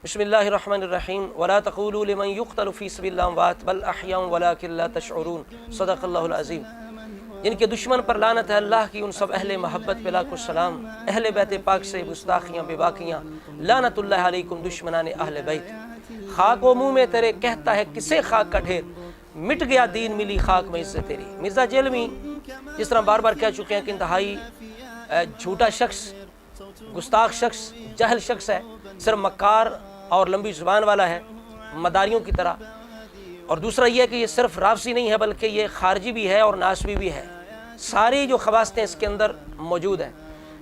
بسم اللہ الرحمن الرحیم ولا تقولوا لمن يقتل في سبيل الله اموات بل احياء ولكن لا تشعرون صدق اللہ العظیم۔ جن کے دشمن پر لعنت ہے اللہ کی، ان سب اہل محبت پہ لاکھ السلام، اہل بیت پاک سے گستاخیاں بے باقیاں، لعنت اللہ علیکم دشمنان اہل بیت۔ خاک و منہ میں تیرے کہتا ہے کسے خاک کا ڈھیر، مٹ گیا دین ملی خاک میں عزت تیری۔ مرزا جیلمی جس طرح بار بار کہہ چکے ہیں کہ انتہائی جھوٹا شخص، گستاخ شخص، جہل شخص ہے، صرف مکار اور لمبی زبان والا ہے مداریوں کی طرح، اور دوسرا یہ کہ یہ صرف رافضی نہیں ہے بلکہ یہ خارجی بھی ہے اور ناسبی بھی ہے۔ ساری جو خواصیں اس کے اندر موجود ہیں۔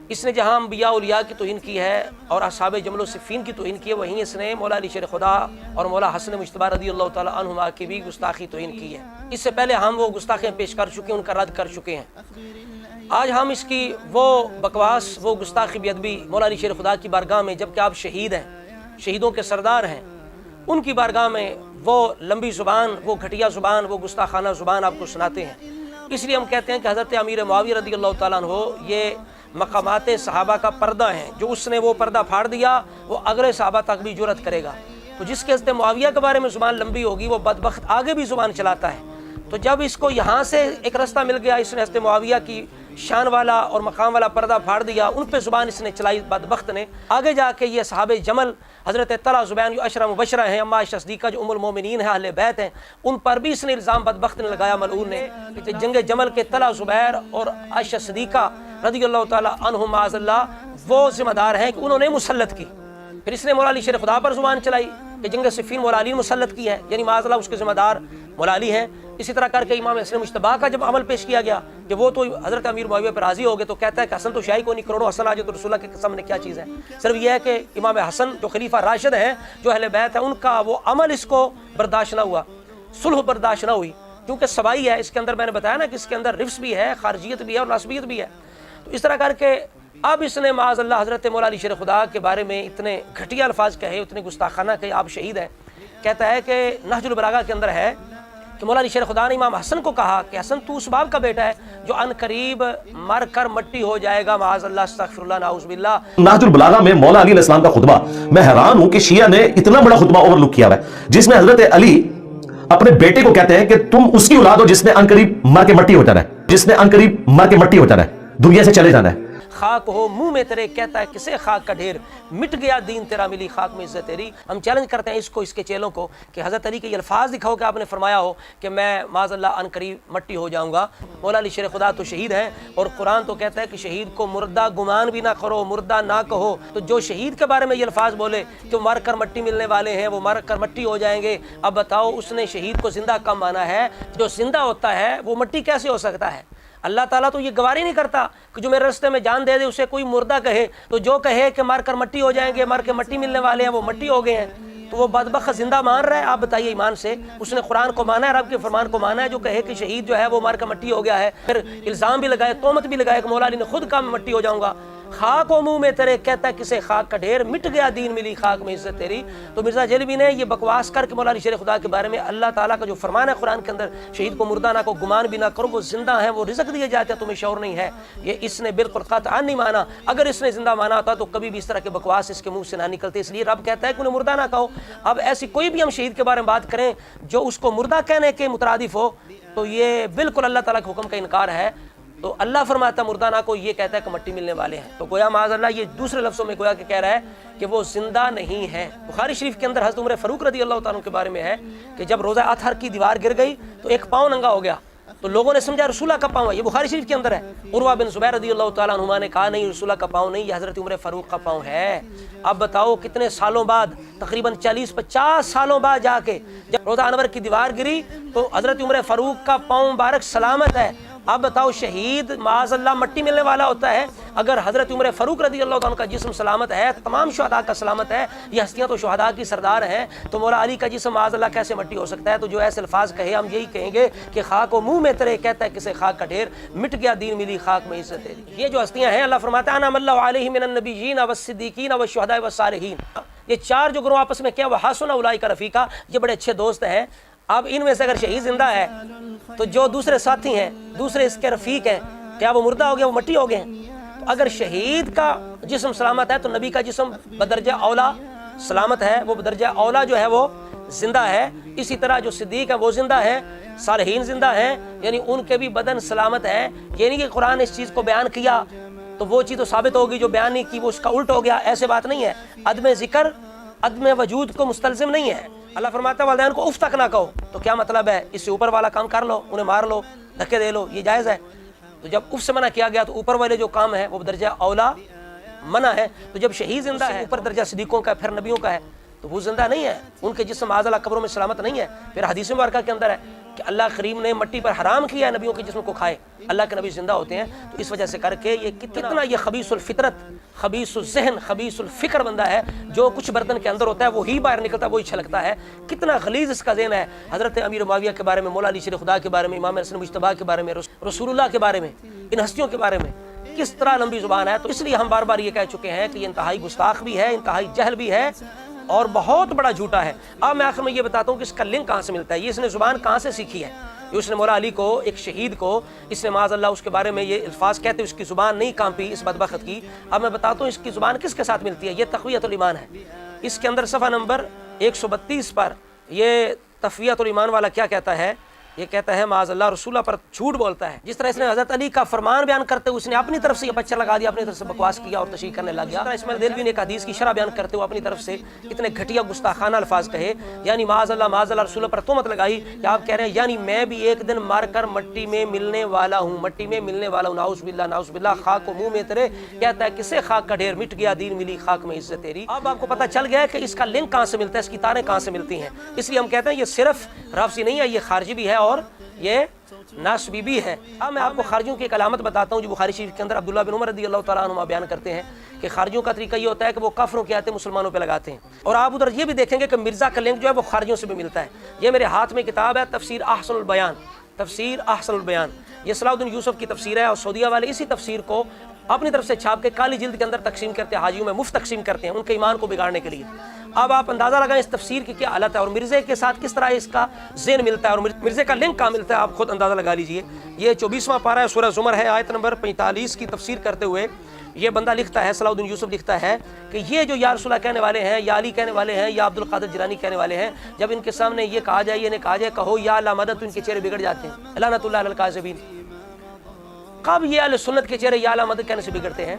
اس نے جہاں انبیاء اولیاء کی توہین کی ہے اور اصحاب جمل و صفین کی توہین کی ہے، وہیں اس نے مولا علی شیر خدا اور مولا حسن مجتبی رضی اللہ تعالی عنہما کی بھی گستاخی توہین کی ہے۔ اس سے پہلے ہم وہ گستاخیاں پیش کر چکے ہیں، ان کا رد کر چکے ہیں۔ آج ہم اس کی وہ بکواس، وہ گستاخی بے ادبی مولا علی شیر خدا کی بارگاہ میں، جبکہ آپ شہید ہیں، شہیدوں کے سردار ہیں، ان کی بارگاہ میں وہ لمبی زبان، وہ گھٹیا زبان، وہ گستاخانہ زبان آپ کو سناتے ہیں۔ اس لیے ہم کہتے ہیں کہ حضرت امیر معاویہ رضی اللہ تعالیٰ عنہ یہ مقامات صحابہ کا پردہ ہیں، جو اس نے وہ پردہ پھاڑ دیا وہ اگلے صحابہ تک بھی جرأت کرے گا۔ تو جس کے حضرت معاویہ کے بارے میں زبان لمبی ہوگی وہ بدبخت آگے بھی زبان چلاتا ہے۔ تو جب اس کو یہاں سے ایک رستہ مل گیا، اس نے حضرت معاویہ کی شان والا اور مقام والا پردہ پھاڑ دیا، ان پہ زبان اس نے چلائی بدبخت نے۔ آگے جا کے یہ صحابہ جمل، حضرت طلحہ زبین جو عشرہ مبشرہ ہیں، اما عائشہ صدیقہ جو ام المومنین ہیں، اہل بیت ہیں، ان پر بھی اس نے الزام بدبخت نے لگایا، ملعون نے، کہ جنگ جمل کے طلحہ زبیر اور عائشہ صدیقہ رضی اللہ تعالی عنہم معاذ اللہ وہ ذمہ دار ہیں کہ انہوں نے مسلط کی۔ پھر اس نے مولا علی شیر خدا پر زبان چلائی کہ جنگ صفین مولا علی نے مسلط کی ہے، یعنی معاذ اللہ اس کے ذمہ دار مولا علی ہیں۔ اسی طرح کر کے امام حسن مجتبی کا جب عمل پیش کیا گیا کہ وہ تو حضرت امیر معاویہ پر راضی ہو گئے، تو کہتا ہے کہ حسن تو شاہی کو نہیں، کروڑوں حسن آج تو رسول اللہ کے قسم نے کیا چیز ہے۔ صرف یہ ہے کہ امام حسن جو خلیفہ راشد ہیں، جو اہل بیت ہیں، ان کا وہ عمل اس کو برداشت نہ ہوا، صلح برداشت نہ ہوئی، کیونکہ سبائی ہے اس کے اندر۔ میں نے بتایا نا کہ اس کے اندر رفس بھی ہے، خارجیت بھی ہے اور ناسبیت بھی ہے۔ تو اس طرح کر کے اب اس نے معاذ اللہ حضرت مولا علی شیر خدا کے بارے میں اتنے گھٹیا الفاظ کہے، اتنے گستاخانہ کہے، آپ شہید ہیں۔ کہتا ہے کہ نہج البلاغہ کے اندر ہے کہ مولا علی شیر خدا نے امام حسن کو کہا کہ حسن تو اس باپ کا بیٹا ہے جو ان قریب مر کر مٹی ہو جائے گا، معاذ اللہ، استغفر اللہ، نعوذ باللہ۔ نہج البلاغہ میں مولا علی علیہ السلام کا خطبہ، میں حیران ہوں کہ شیعہ نے اتنا بڑا خطبہ اوور لک کیا ہوا ہے، جس میں حضرت علی اپنے بیٹے کو کہتے ہیں کہ تم اس کی اولاد ہو جس نے ان قریب مر کے مٹی ہو جانا ہے، جس نے ان قریب مر کے مٹی ہو جانا ہے، دنیا سے چلے جانا ہے۔ خاک ہو منہ میں تیرے کہتا ہے کسے خاک کا ڈھیر، مٹ گیا دین تیرا ملی خاک میں عزت تیری۔ ہم چیلنج کرتے ہیں اس کو، اس کے چیلوں کو، کہ حضرت علی کے یہ الفاظ دکھاؤ کہ آپ نے فرمایا ہو کہ میں معاذ اللہ ان قریب مٹی ہو جاؤں گا۔ مولا علی شیر خدا تو شہید ہیں، اور قرآن تو کہتا ہے کہ شہید کو مردہ گمان بھی نہ کرو، مردہ نہ کہو۔ تو جو شہید کے بارے میں یہ الفاظ بولے کہ وہ مر کر مٹی ملنے والے ہیں، وہ مر کر مٹی ہو جائیں گے، اب بتاؤ اس نے شہید کو زندہ کم مانا ہے؟ جو زندہ ہوتا ہے وہ مٹی کیسے ہو سکتا ہے؟ اللہ تعالیٰ تو یہ گواری نہیں کرتا کہ جو میرے راستے میں جان دے دے اسے کوئی مردہ کہے، تو جو کہے کہ مر کر مٹی ہو جائیں گے، مر کے مٹی ملنے والے ہیں، وہ مٹی ہو گئے ہیں، تو وہ بدبخت زندہ مان رہا ہے؟ آپ بتائیے ایمان سے، اس نے قرآن کو مانا ہے، رب کے فرمان کو مانا ہے؟ جو کہے کہ شہید جو ہے وہ مر کر مٹی ہو گیا ہے، پھر الزام بھی لگائے، تہمت بھی لگائے کہ مولا علی نے خود کہا میں مٹی ہو جاؤں گا۔ خاک و منہ میں تیرے کہتا ہے کسے خاک کا ڈھیر، مٹ گیا دین ملی خاک میں عزت تیری۔ تو مرزا جیلوی نے یہ بکواس کر کے مولا علی شیر خدا کے بارے میں اللہ تعالیٰ کا جو فرمان ہے قرآن کے اندر، شہید کو مردہ نہ کو، گمان بھی نہ کرو، وہ زندہ ہیں، وہ رزق دیے جاتے ہیں، تمہیں شعور نہیں ہے، یہ اس نے بالکل قطعا نہیں مانا۔ اگر اس نے زندہ مانا ہوتا تو کبھی بھی اس طرح کے بکواس اس کے منہ سے نہ نکلتے، اس لیے رب کہتا ہے کہ انہیں مردہ نہ کہو۔ اب ایسی کوئی بھی ہم شہید کے بارے میں بات کریں جو اس کو مردہ کہنے کے مترادف ہو، تو یہ بالکل اللہ تعالیٰ کے حکم کا انکار ہے۔ تو اللہ فرماتا مردہ نہ کو، یہ کہتا ہے کہ مٹی ملنے والے ہیں، تو گویا معاذ اللہ یہ دوسرے لفظوں میں گویا کہ کہہ رہا ہے کہ وہ زندہ نہیں ہے۔ بخاری شریف کے اندر حضرت عمر فاروق رضی اللہ تعالیٰ کے بارے میں ہے کہ جب روزہ اطہر کی دیوار گر گئی تو ایک پاؤں ننگا ہو گیا، تو لوگوں نے سمجھا رسول اللہ کا پاؤں ہے، یہ بخاری شریف کے اندر ہے۔ عروہ بن زبیر رضی اللہ تعالیٰ عنہما نے کہا نہیں، رسول اللہ کا پاؤں نہیں، یہ حضرت عمر فاروق کا پاؤں ہے۔ اب بتاؤ کتنے سالوں بعد، تقریباً 40-50 سالوں بعد جا کے جب روزہ انور کی دیوار گری تو حضرت عمر فاروق کا پاؤں مبارک سلامت ہے۔ اب بتاؤ شہید معاذ اللہ مٹی ملنے والا ہوتا ہے، اگر حضرت عمر فاروق رضی اللہ عنہ کا جسم سلامت ہے، تمام شہداء کا سلامت ہے، یہ ہستیاں تو شہداء کی سردار ہیں، تو مولا علی کا جسم معاذ اللہ کیسے مٹی ہو سکتا ہے؟ تو جو ایسے الفاظ کہے ہم یہی کہیں گے کہ خاک و منہ میں تیرے کہتا ہے کسے خاک کا ڈھیر، مٹ گیا دین ملی خاک میں عزت تیری۔ یہ جو ہستیاں ہیں اللہ فرماتا ہے انعم اللہ علیہم من النبیین والصدیقین والشہداء والصالحین، یہ چار جو گروہ آپس میں کیا وحسن اولئک رفیقا، یہ بڑے اچھے دوست ہیں۔ اب ان میں سے اگر شہید زندہ ہے تو جو دوسرے ساتھی ہیں، دوسرے اس کے رفیق ہیں، کیا وہ مردہ ہو گئے، وہ مٹی ہو گئے ہیں؟ تو اگر شہید کا جسم سلامت ہے تو نبی کا جسم بدرجہ اولا سلامت ہے، وہ درجہ اولا جو ہے وہ زندہ ہے، اسی طرح جو صدیق ہے وہ زندہ ہے، صالحین زندہ ہیں، یعنی ان کے بھی بدن سلامت ہے۔ یہ نہیں کہ قرآن نے اس چیز کو بیان کیا تو وہ چیز تو ثابت ہوگی، جو بیان نہیں کی وہ اس کا الٹ ہو گیا، ایسے بات نہیں ہے۔ عدم ذکر عدم وجود کو مستلزم نہیں ہے۔ اللہ فرماتا ہے والدین کو اف تک نہ کہو، تو کیا مطلب ہے؟ اس سے اوپر والا کام کر لو، انہیں مار لو، دھکے دے لو، یہ جائز ہے؟ تو جب اف سے منع کیا گیا تو اوپر والے جو کام ہے وہ درجہ اولا منع ہے۔ تو جب شہید زندہ ہے، اوپر درجہ صدیقوں کا، پھر نبیوں کا ہے، تو وہ زندہ نہیں ہے، ان کے جسم معاذ اللہ قبروں میں سلامت نہیں ہے۔ پھر حدیث مبارکہ کے اندر ہے کہ اللہ کریم نے مٹی پر حرام کیا ہے نبیوں کے جسم کو کھائے، اللہ کے نبی زندہ ہوتے ہیں۔ تو اس وجہ سے کر کے یہ کتنا یہ خبیث الفطرت، خبیث الذہن، خبیث الفکر بندہ ہے، جو کچھ برتن کے اندر ہوتا ہے وہی باہر نکلتا ہے، وہی چھلکتا ہے، کتنا غلیظ اس کا ذہن ہے۔ حضرت امیر معاویہ کے بارے میں، مولا علی شیر خدا کے بارے میں، امام حسن مجتبیٰ کے بارے میں، رسول اللہ کے بارے میں، ان ہستیوں کے بارے میں کس طرح لمبی زبان ہے۔ تو اس لیے ہم بار بار یہ کہہ چکے ہیں کہ یہ انتہائی گستاخ بھی ہے، انتہائی جہل بھی ہے، اور بہت بڑا جھوٹا ہے۔ اب میں آخر میں یہ بتاتا ہوں کہ اس کا لنک کہاں سے ملتا ہے، یہ اس نے زبان کہاں سے سیکھی ہے۔ یہ اس نے مولا علی کو، ایک شہید کو، اس نے معاذ اللہ اس کے بارے میں یہ الفاظ کہتے اس کی زبان نہیں کانپی اس بدبخت کی۔ اب میں بتاتا ہوں اس کی زبان کس کے ساتھ ملتی ہے۔ یہ تقویۃ الایمان ہے، اس کے اندر صفحہ نمبر 132 پر یہ تقویۃ الایمان والا کیا کہتا ہے؟ یہ کہتا ہے معاذ اللہ رسول اللہ پر جھوٹ بولتا ہے۔ جس طرح اس نے حضرت علی کا فرمان بیان کرتے ہوئے اس نے اپنی طرف سے یہ پچھر لگا دیا، اپنی طرف سے بکواس کیا اور تشریح کرنے لگ گیا۔ اسماعیل دہلوی نے ایک حدیث کی شرح بیان کرتے ہوئے اپنی طرف سے اتنے گھٹیا گستاخانہ الفاظ کہے، یعنی معاذ اللہ رسول اللہ پر تہمت لگائی کہ آپ کہہ رہے ہیں یعنی میں بھی ایک دن مار کر مٹی میں ملنے والا ہوں، مٹی میں ملنے والا ہوں، نعوذ باللہ نعوذ باللہ، خاک کو منہ میں تیرے، کہتا ہے کسے خاک کا ڈھیر مٹ گیا، دین ملی خاک میں عزت تیری۔ اب آپ کو پتہ چل گیا ہے کہ اس کا لنک کہاں سے ملتا ہے، اس کی تاریں کہاں سے ملتی ہیں۔ اس لیے ہم کہتے ہیں یہ صرف رافضی نہیں ہے، یہ خارجی بھی ہے اور یہ ناسبی بھی ہے۔ اب میں آپ کو خارجیوں کی ایک علامت بتاتا ہوں جو بخاری شریف کے اندر عبداللہ بن عمر رضی اللہ تعالیٰ عنہما بیان کرتے ہیں کہ خارجیوں کا طریقہ یہ ہوتا ہے کہ وہ کافروں کی آیتیں مسلمانوں پہ لگاتے ہیں، اور آپ ادھر یہ بھی دیکھیں گے کہ مرزا کا لنک جو ہے وہ خارجیوں سے بھی ملتا ہے۔ یہ میرے ہاتھ میں کتاب ہے تفسیر احسن البیان، تفسیر احسن البیان، یہ صلاح الدین یوسف کی تفسیر ہے، اور سعودیہ والے اسی تفسیر کو اپنی طرف سے چھاپ کے کالی جلد کے اندر تقسیم کرتے ہیں، حاجیوں میں مفت تقسیم کرتے ہیں ان کے ایمان کو بگاڑنے کے لیے۔ اب آپ اندازہ لگائیں اس تفسیر کی کیا حالت ہے، اور مرزے کے ساتھ کس طرح اس کا ذہن ملتا ہے، اور مرزے کا لنک کہاں ملتا ہے، آپ خود اندازہ لگا لیجئے۔ یہ 24واں پارہ ہے، سورہ زمر ہے، آیت نمبر 45 کی تفسیر کرتے ہوئے یہ بندہ لکھتا ہے، صلاح الدین یوسف لکھتا ہے کہ یہ جو یا رسول اللہ کہنے والے ہیں، یا علی کہنے والے ہیں، یا عبد القادر جیلانی کہنے والے ہیں، جب ان کے سامنے یہ کہا جائے، یہ نہیں کہا جائے کہو یا اللہ مدد، تو ان کے چہرے بگڑ جاتے ہیں، لعنت اللہ علی الکاذبین۔ کب یہ اہل سنت کے چہرے یا اللہ مدد کہنے سے بگڑتے ہیں؟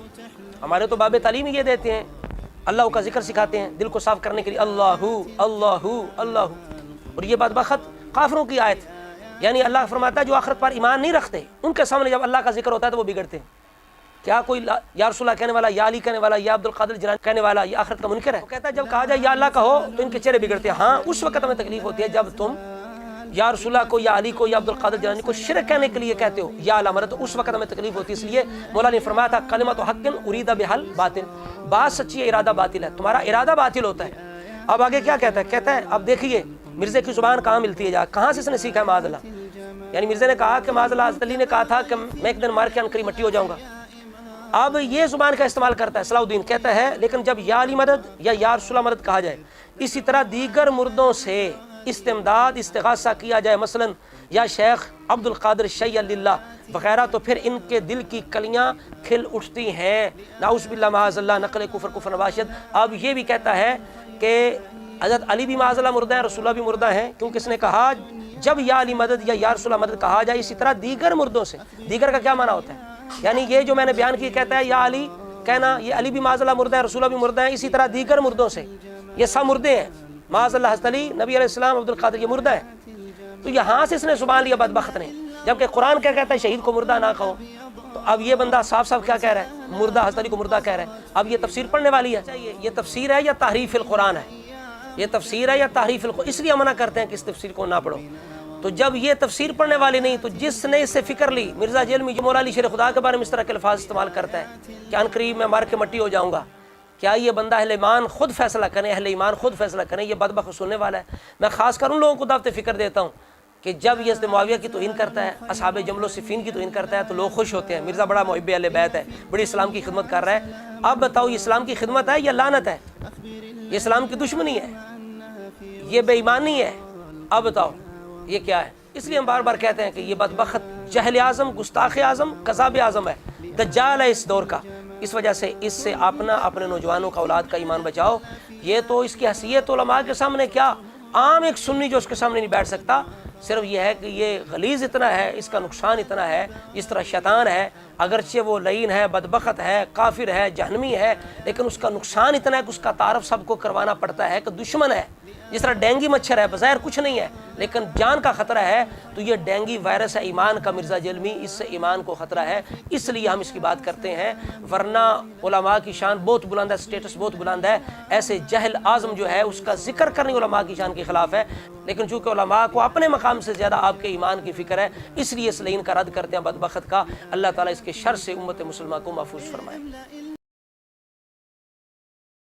ہمارے تو باب تعلیم یہ دیتے ہیں، اللہ کا ذکر سکھاتے ہیں دل کو صاف کرنے کے لیے، اللہ اللہ اللہ، اور یہ بدبخت کافروں کی آیت، یعنی اللہ فرماتا ہے جو آخرت پر ایمان نہیں رکھتے ان کے سامنے جب اللہ کا ذکر ہوتا ہے تو وہ بگڑتے ہیں۔ کیا کوئی یا رسول اللہ کہنے والا، یا علی کہنے والا، یا عبد القادر جیلانی کہنے والا یہ آخرت کا منکر ہے؟ وہ کہتا ہے جب کہا جائے یا اللہ کہو تو ان کے چہرے بگڑتے ہیں۔ ہاں اس وقت ہمیں تکلیف ہوتی ہے جب تم یا رسول اللہ کو، یا علی کو، یا عبد القادر جیلانی کو شرک کہنے کے لیے کہتے ہو، یا اللہ مرد، تو اس وقت ہمیں تکلیف ہوتی ہے۔ اس لیے مولا نے فرمایا تھا کلمۃ حق ارید بحل باطل، بات سچی ہے ارادہ باطل ہے، تمہارا ارادہ باطل ہوتا ہے۔ اب آگے کیا کہتا ہے؟ کہتا ہے اب دیکھیے مرزے کی زبان کہاں ملتی ہے، کہاں سے اس نے سیکھا ہے معاذ اللہ۔ یعنی مرزے نے کہا کہ معاذ اللہ حضرت علی نے کہا تھا کہ میں ایک دن مار کے انقریب مٹی ہو جاؤں گا، اب یہ زبان کا استعمال کرتا ہے صلاح الدین، کہتا ہے لیکن جب یا علی مدد یا رسول اللہ مدد کہا جائے، اسی طرح دیگر مردوں سے استمداد استغاثہ کیا جائے، مثلا یا شیخ عبد القادر شیع اللہ وغیرہ، تو پھر ان کے دل کی کلیاں کھل اٹھتی ہیں، نعوذ باللہ معاذ اللہ، نقل کفر نباشد۔ اب یہ بھی کہتا ہے کہ حضرت علی بھی معاذ اللہ مردہ ہیں، رسول اللہ بھی مردہ ہیں، کیونکہ اس نے کہا جب یا علی مدد یا رسول اللہ مدد کہا جائے، اسی طرح دیگر مردوں سے، دیگر کا کیا معنی ہوتا ہے؟ یعنی یہ جو میں نے بیان کی کہتا ہے یا علی کہنا، یہ علی بھی معاذ اللہ مردہ ہے، رسول اللہ بھی مردہ ہیں، اسی طرح دیگر مردوں سے، یہ سب مردے ہیں، معاذ اللہ حضرت علی، نبی علیہ السلام، عبد القادر، یہ مردہ ہے۔ تو یہاں سے اس نے زبان لیا بدبخت نے، جبکہ قرآن کیا کہتا ہے شہید کو مردہ نہ کہو، تو اب یہ بندہ صاف صاف کیا کہہ رہا ہے، مردہ حضرت علی کو مردہ کہہ رہا ہے۔ اب یہ تفسیر پڑھنے والی ہے، یہ تفسیر ہے یا تحریف القرآن ہے، یہ تفسیر ہے یا تحریف القرآن، اس لیے منع کرتے ہیں کہ اس تفسیر کو نہ پڑھو۔ تو جب یہ تفسیر پڑھنے والی نہیں، تو جس نے اس سے فکر لی، مرزا جیل میں جو مولا علی شیر خدا کے بارے میں اس طرح کے الفاظ استعمال کرتا ہے کہ ان قریب میں مار کے مٹی ہو جاؤں گا، کیا یہ بندہ اہل ایمان خود فیصلہ کریں، اہل ایمان خود فیصلہ کریں؟ یہ بدبخت سننے والا ہے۔ میں خاص کر ان لوگوں کو دعوت فکر دیتا ہوں کہ جب یہ حضرت معاویہ کی توہین کرتا ہے، اصحاب جمل و صفین کی توہین کرتا ہے، تو لوگ خوش ہوتے ہیں، مرزا بڑا محب اہل بیت ہے، بڑی اسلام کی خدمت کر رہا ہے۔ اب بتاؤ یہ اسلام کی خدمت ہے یا لعنت ہے؟ یہ اسلام کی دشمنی ہے، یہ بے ایمانی ہے۔ اب بتاؤ یہ کیا ہے؟ اس لیے ہم بار بار کہتے ہیں کہ یہ بدبخت جہل اعظم، گستاخ اعظم، کذاب اعظم ہے، دجال ہے اس دور کا۔ اس وجہ سے اس سے اپنا اپنے نوجوانوں کا اولاد کا ایمان بچاؤ۔ یہ تو اس کی حیثیت علماء کے سامنے کیا، عام ایک سنی جو اس کے سامنے نہیں بیٹھ سکتا، صرف یہ ہے کہ یہ غلیظ اتنا ہے، اس کا نقصان اتنا ہے، جس طرح شیطان ہے، اگرچہ وہ لعین ہے، بدبخت ہے، کافر ہے، جہنمی ہے، لیکن اس کا نقصان اتنا ہے کہ اس کا تعارف سب کو کروانا پڑتا ہے کہ دشمن ہے۔ جس طرح ڈینگی مچھر ہے، بظاہر کچھ نہیں ہے لیکن جان کا خطرہ ہے، تو یہ ڈینگی وائرس ہے ایمان کا مرزا جلمی، اس سے ایمان کو خطرہ ہے، اس لیے ہم اس کی بات کرتے ہیں، ورنہ علماء کی شان بہت بلند ہے، سٹیٹس بہت بلند ہے، ایسے جہل اعظم جو ہے اس کا ذکر کرنے علماء کی شان کے خلاف ہے، لیکن چونکہ علماء کو اپنے مقام سے زیادہ آپ کے ایمان کی فکر ہے، اس لیے اس لعین کا رد کرتے ہیں بدبخت کا۔ اللہ تعالیٰ اس کے شر سے امت مسلمہ کو محفوظ فرمائے۔